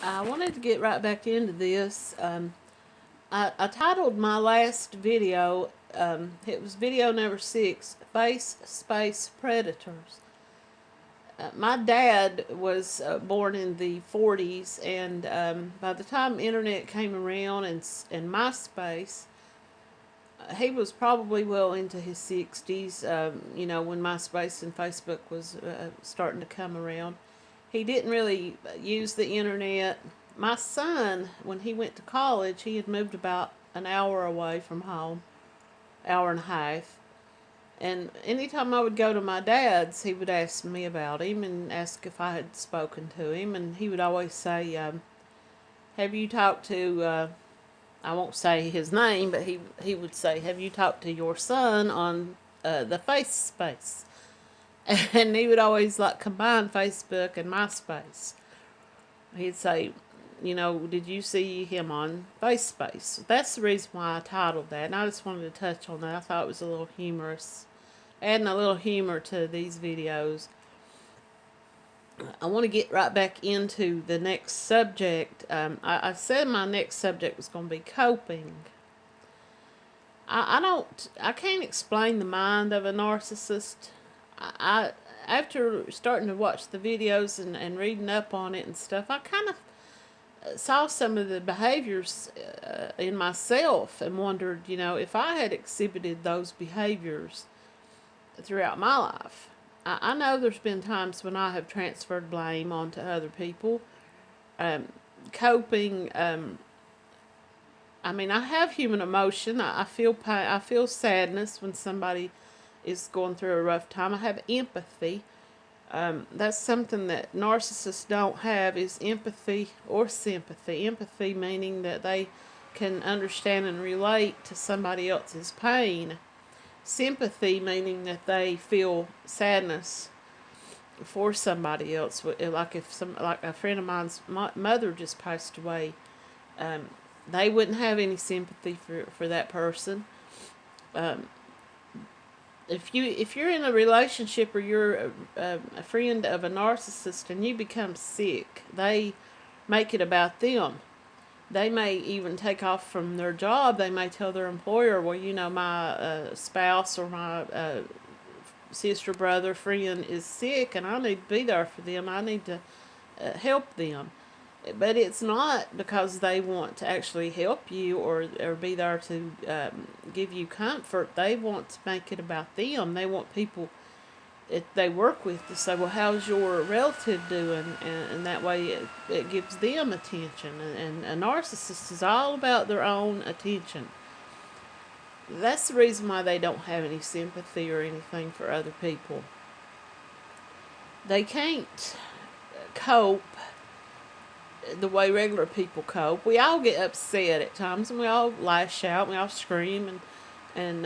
I wanted to get right back into this. I titled my last video, it was video number 6, Face Space Predators. My dad was born in the 40s, and by the time internet came around and MySpace, he was probably well into his 60s, when MySpace and Facebook was starting to come around. He didn't really use the internet. My son, when he went to college, he had moved about an hour away from home, hour and a half. And anytime I would go to my dad's, he would ask me about him and ask if I had spoken to him. And he would always say, have you talked to, I won't say his name, but he would say, have you talked to your son on the face space? And he would always like combine Facebook and MySpace. He'd say, did you see him on FaceSpace? That's the reason why I titled that, and I just wanted to touch on that. I thought it was a little humorous, adding a little humor to these videos. I want to get right back into the next subject. I said my next subject was going to be coping. I can't explain the mind of a narcissist. I after starting to watch the videos and reading up on it and stuff, I kind of saw some of the behaviors in myself and wondered, if I had exhibited those behaviors throughout my life. I know there's been times when I have transferred blame onto other people. Coping, I have human emotion. I feel pain. I feel sadness when somebody is going through a rough time. I have empathy. That's something that narcissists don't have, is empathy or sympathy. Empathy meaning that they can understand and relate to somebody else's pain. Sympathy meaning that they feel sadness for somebody else. Like like a friend of mine's mother just passed away, they wouldn't have any sympathy for that person. If you're in a relationship or you're a friend of a narcissist and you become sick, they make it about them. They may even take off from their job. They may tell their employer, well, my spouse or my sister, brother, friend is sick and I need to be there for them. I need to help them. But it's not because they want to actually help you or be there to give you comfort. They want to make it about them. They want people that they work with to say, well, how's your relative doing? And that way it gives them attention. And a narcissist is all about their own attention. That's the reason why they don't have any sympathy or anything for other people. They can't cope the way regular people cope. We all get upset at times, and we all lash out, and we all scream, and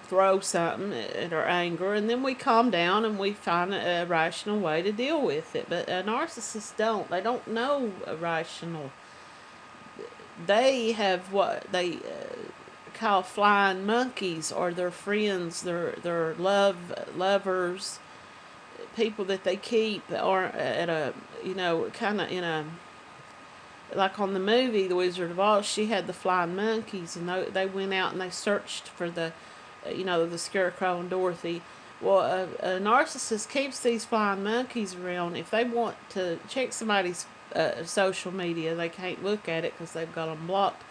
throw something at our anger, and then we calm down and we find a rational way to deal with it. But narcissists don't. They don't know a rational. They have what they call flying monkeys, or their friends, their lovers, people that they keep, or at a kind of in a, like on the movie The Wizard of Oz, she had the flying monkeys, and they went out and they searched for the Scarecrow and Dorothy. Well, a narcissist keeps these flying monkeys around. If they want to check somebody's social media, they can't look at it because they've got them blocked.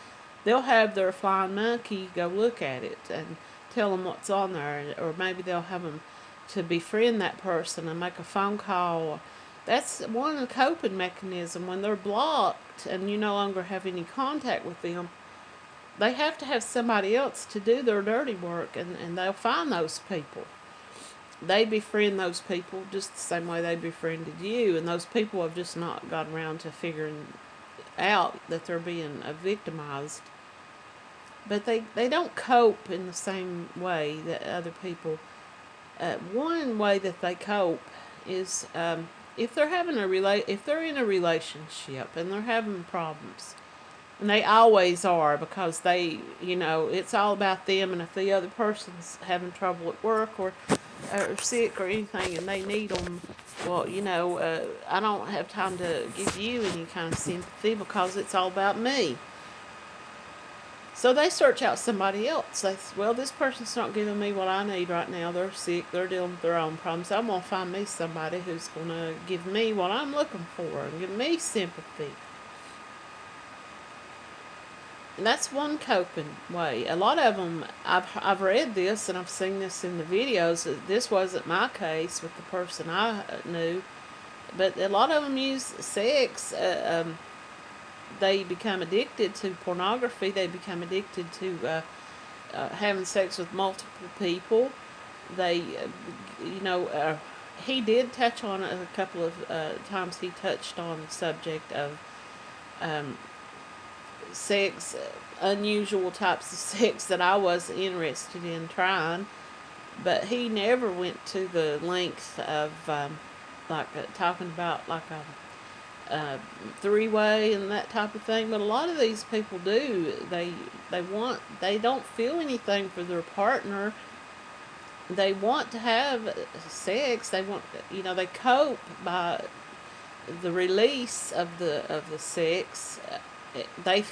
They'll have their flying monkey go look at it and tell them what's on there, or maybe they'll have them to befriend that person and make a phone call. That's one of the coping mechanisms. When they're blocked and you no longer have any contact with them, they have to have somebody else to do their dirty work, and they'll find those people. They befriend those people just the same way they befriended you, and those people have just not gotten around to figuring out that they're being victimized. But they don't cope in the same way that other people. One way that they cope is if they're if they're in a relationship and they're having problems, and they always are, because it's all about them. And if the other person's having trouble at work, or are sick or anything and they need them, well, I don't have time to give you any kind of sympathy because it's all about me. So they search out somebody else. They say, well, this person's not giving me what I need right now. They're sick. They're dealing with their own problems. I'm going to find me somebody who's going to give me what I'm looking for and give me sympathy. And that's one coping way. A lot of them, I've read this and I've seen this in the videos. This wasn't my case with the person I knew. But a lot of them use sex. They become addicted to pornography. They become addicted to having sex with multiple people. They, he did touch on a couple of times. He touched on the subject of sex, unusual types of sex that I was interested in trying. But he never went to the length of talking about like a three-way and that type of thing. But a lot of these people do. They don't feel anything for their partner. They want to have sex. They want, they cope by the release of the sex. They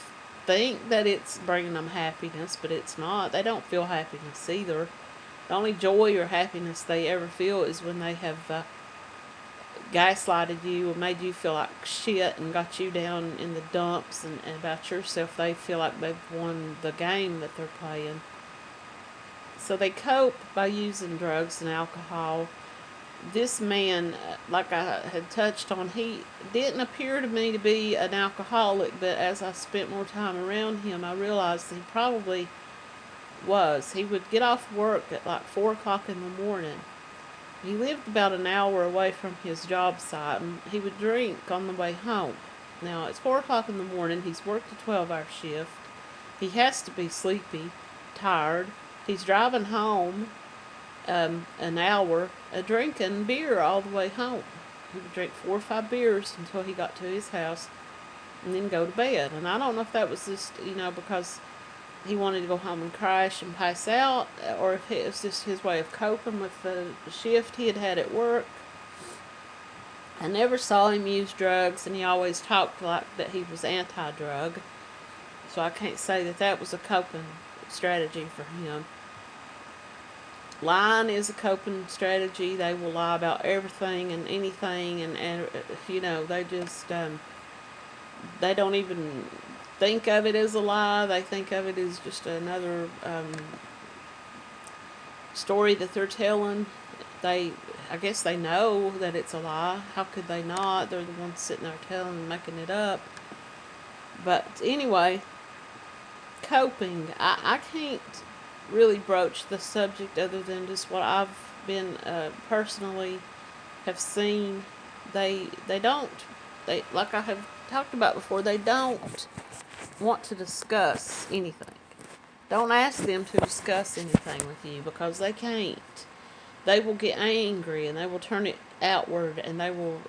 think that it's bringing them happiness, but it's not. They don't feel happiness either. The only joy or happiness they ever feel is when they have gaslighted you or made you feel like shit and got you down in the dumps and about yourself. They feel like they've won the game that they're playing. So they cope by using drugs and alcohol. This man, like I had touched on, he didn't appear to me to be an alcoholic, but as I spent more time around him, I realized he probably was. He would get off work at like 4 o'clock in the morning. He lived about an hour away from his job site, and he would drink on the way home. Now, it's 4 o'clock in the morning. He's worked a 12-hour shift. He has to be sleepy, tired. He's driving home an hour, drinking beer all the way home. He would drink 4 or 5 beers until he got to his house and then go to bed. And I don't know if that was just, because he wanted to go home and crash and pass out, or if it was just his way of coping with the shift he had at work. I never saw him use drugs, and he always talked like that he was anti-drug. So I can't say that was a coping strategy for him. Lying is a coping strategy. They will lie about everything and anything, and they just, they don't even think of it as a lie. They think of it as just another story that they're telling. I guess they know that it's a lie. How could they not? They're the ones sitting there telling and making it up. But anyway, coping. I can't really broach the subject other than just what I've been personally have seen. They like I have talked about before, they don't want to discuss anything. Don't ask them to discuss anything with you because they can't. They will get angry and they will turn it outward and they will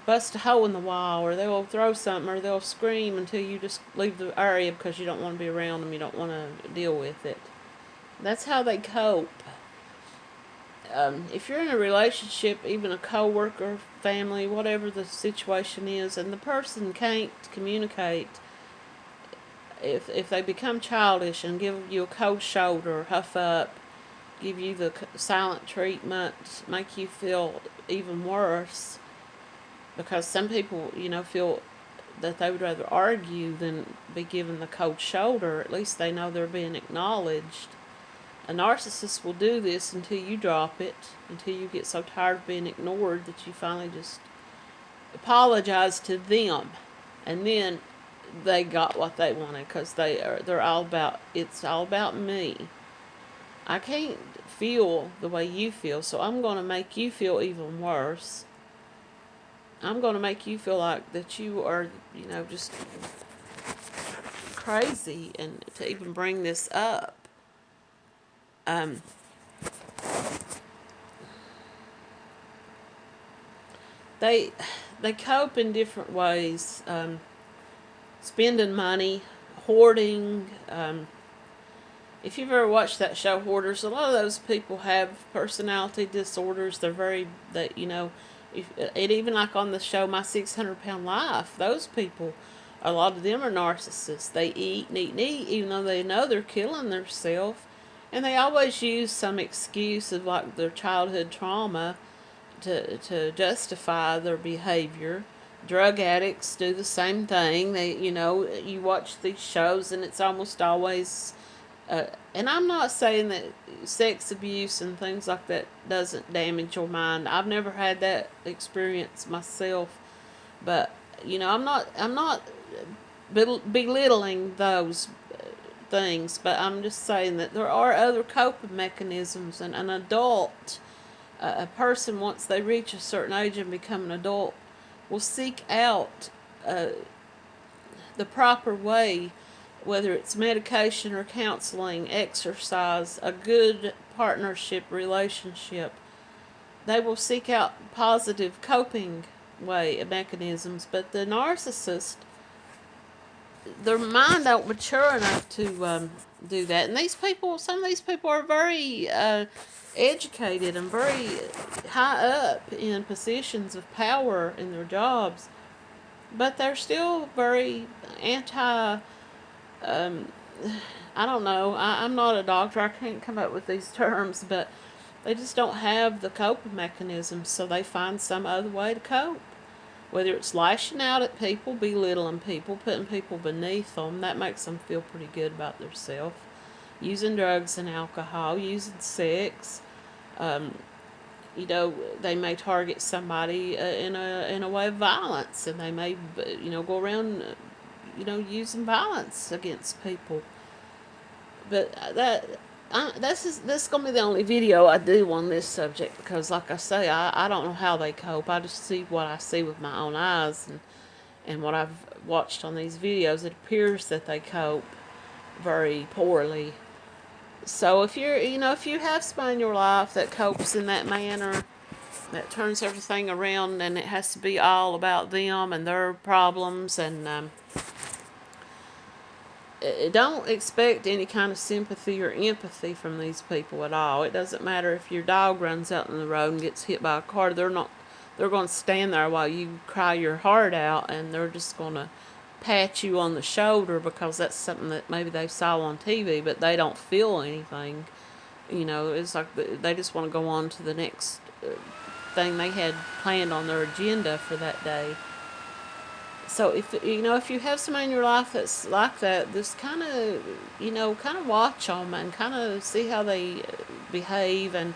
bust a hole in the wall, or they will throw something, or they'll scream until you just leave the area because you don't want to be around them. You don't want to deal with it. That's how they cope. If you're in a relationship, even a co-worker, family, whatever the situation is, and the person can't communicate, if they become childish and give you a cold shoulder, huff up, give you the silent treatment, make you feel even worse, because some people, feel that they would rather argue than be given the cold shoulder. At least they know they're being acknowledged. A narcissist will do this until you drop it, until you get so tired of being ignored that you finally just apologize to them, and then they got what they wanted because they're all about, it's all about me. I can't feel the way you feel, so I'm going to make you feel even worse. I'm going to make you feel like that you are, just crazy, and to even bring this up. They cope in different ways. Spending money, hoarding, If you've ever watched that show Hoarders, a lot of those people have personality disorders. They're very, that you know, it even like on the show My 600 Pound Life, those people, a lot of them are narcissists. They eat and eat and eat, even though they know they're killing themselves, and they always use some excuse of like their childhood trauma to justify their behavior. Drug addicts do the same thing. They, you know, you watch these shows and it's almost always, and I'm not saying that sex abuse and things like that doesn't damage your mind. I've never had that experience myself, but you know, I'm not belittling those things, but I'm just saying that there are other coping mechanisms, and an adult, a person, once they reach a certain age and become an adult, will seek out the proper way, whether it's medication or counseling, exercise, a good partnership relationship. They will seek out positive coping mechanisms, but the narcissist, their mind don't mature enough to do that. And these people, some of these people are very educated and very high up in positions of power in their jobs, but they're still very anti. I don't know. I'm not a doctor. I can't come up with these terms, but they just don't have the coping mechanisms, so they find some other way to cope. Whether it's lashing out at people, belittling people, putting people beneath them, that makes them feel pretty good about themselves. Using drugs and alcohol, using sex. You know, they may target somebody in a way of violence, and they may, you know, go around, you know, using violence against people. But this is gonna be the only video I do on this subject, because like I say, I don't know how they cope. I just see what I see with my own eyes, and what I've watched on these videos. It appears that they cope very poorly. So if you're, you know, if you have somebody in your life that copes in that manner, that turns everything around, and it has to be all about them and their problems, and don't expect any kind of sympathy or empathy from these people at all. It doesn't matter if your dog runs out in the road and gets hit by a car. They're going to stand there while you cry your heart out, and they're just going to pat you on the shoulder because that's something that maybe they saw on TV, but they don't feel anything. You know, it's like they just want to go on to the next thing they had planned on their agenda for that day. So if you know, if you have somebody in your life that's like that, just kind of, you know, kind of watch them and kind of see how they behave, and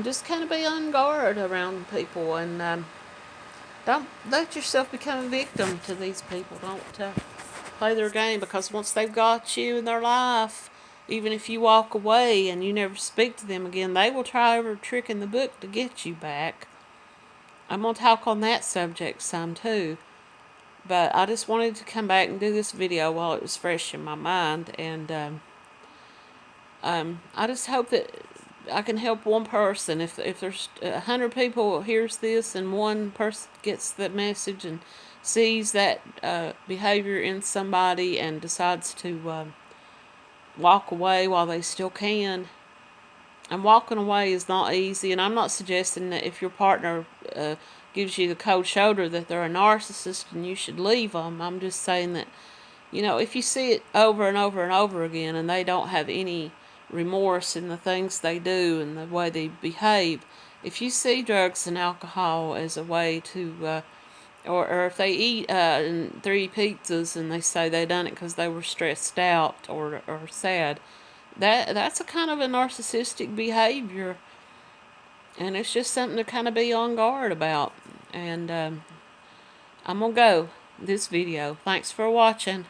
just kind of be on guard around people, and don't let yourself become a victim to these people. Don't play their game, because once they've got you in their life, even if you walk away and you never speak to them again, they will try every trick in the book to get you back. I'm going to talk on that subject some too. But I just wanted to come back and do this video while it was fresh in my mind. And I just hope that I can help one person. If there's 100 people hears this, and one person gets the message and sees that behavior in somebody and decides to walk away while they still can. And walking away is not easy. And I'm not suggesting that if your partner gives you the cold shoulder that they're a narcissist and you should leave them. I'm just saying that, you know, if you see it over and over and over again, and they don't have any remorse in the things they do and the way they behave, if you see drugs and alcohol as a way to, or if they eat 3 pizzas and they say they done it because they were stressed out or sad, that's a kind of a narcissistic behavior. And it's just something to kind of be on guard about. And I'm going to go this video. Thanks for watching.